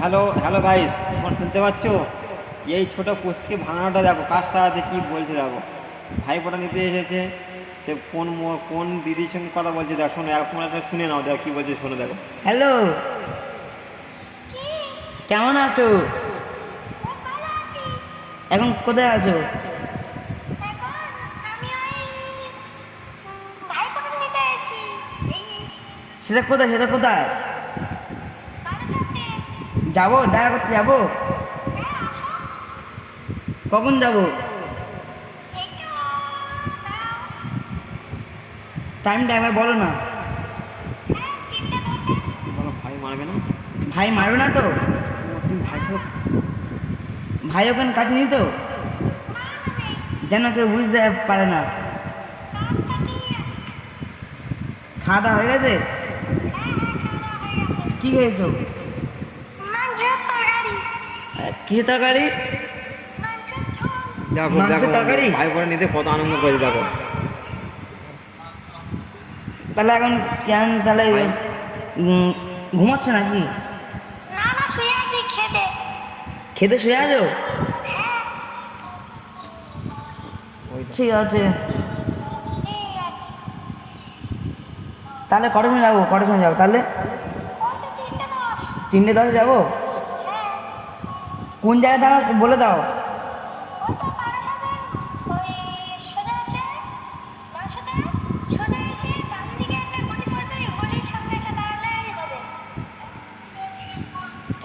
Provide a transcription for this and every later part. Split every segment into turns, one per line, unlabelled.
Hello hello guys, তোমার শুনতে পাচ্ছ? এই ছোট পুচকে ভাঙানোটা দেখো, কার সাথে কি বলছে দেখো। ভাইপোটা নিতে এসেছে, সে কোন দিদির সঙ্গে কথা বলছে দেখো। শোনো, এখন একটা শুনে নাও, দেখো কি বলছে, শোনো দেখো।
হ্যালো, কেমন আছো? এখন কোথায় আছো? সেটা কোথায়? যাবো, দেখা করতে যাবো। কখন যাবো? টাইমটা একবার বলো না।
বলো, ভাই মারবে না?
ভাই মারবে না তো?
তুমি ভাই সাথে
ভাই ওখানে কাছে নি তো, যেন কেউ বুঝতে পারে না। খাওয়া দাওয়া হয়ে গেছে? কি খেয়েছো? কিসের তরকারি?
দেখো
মাংসের
দেখো,
তরকারি?
ভাইপোটা নিতে কত আনন্দ করেছে দেখো।
তাহলে এখন কেন তাহলে
ভাই
উম, ঘুমাচ্ছ নাকি? খেতে শুয়ে আছো?
ওই
ঠিক আছে, তাহলে কটার সময় যাবো তাহলে? 3:10 যাবো? কোন জায়গায় দাঁড়াও বলে দাও।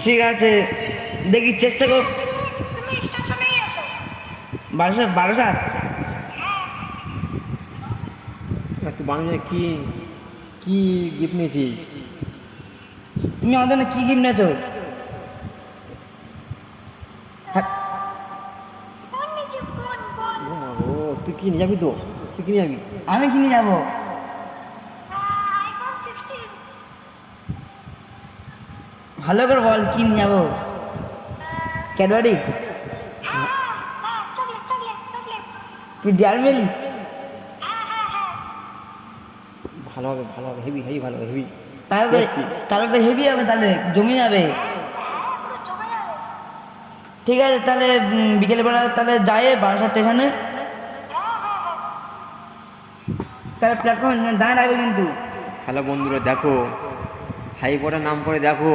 ঠিক আছে, দেখি চেষ্টা কর। 12:00?
তুই বান্ধবী কি কি গিফট নিয়েছিস?
তুমি আমাদের জন্য কি গিফট নিয়েছো? হ্যাঁ,
ও মা গো, তুই কি নিয়ে যাবি তো? তুই কি নিয়ে যাবি?
আমি কিনে যাবো। ভালো করে বল কি নিয়ে যাবো। ক্যাডবারি? কি ডেয়ার মিল্ক?
ভালো হবে, ভালো হবে, হেভি হেভি ভালো হবে, হেভি।
তাহলে তো তাহলে তো হেভি হবে, তাহলে জমে যাবে। ঠিক আছে, তাহলে বিকেলবেলা তাহলে যাই বারাসাত স্টেশনে। তাহলে প্ল্যাটফর্মে দাঁড়িয়ে রাখবে কিন্তু।
হ্যালো বন্ধুরা, দেখো ভাইপোটার নাম করে দেখো।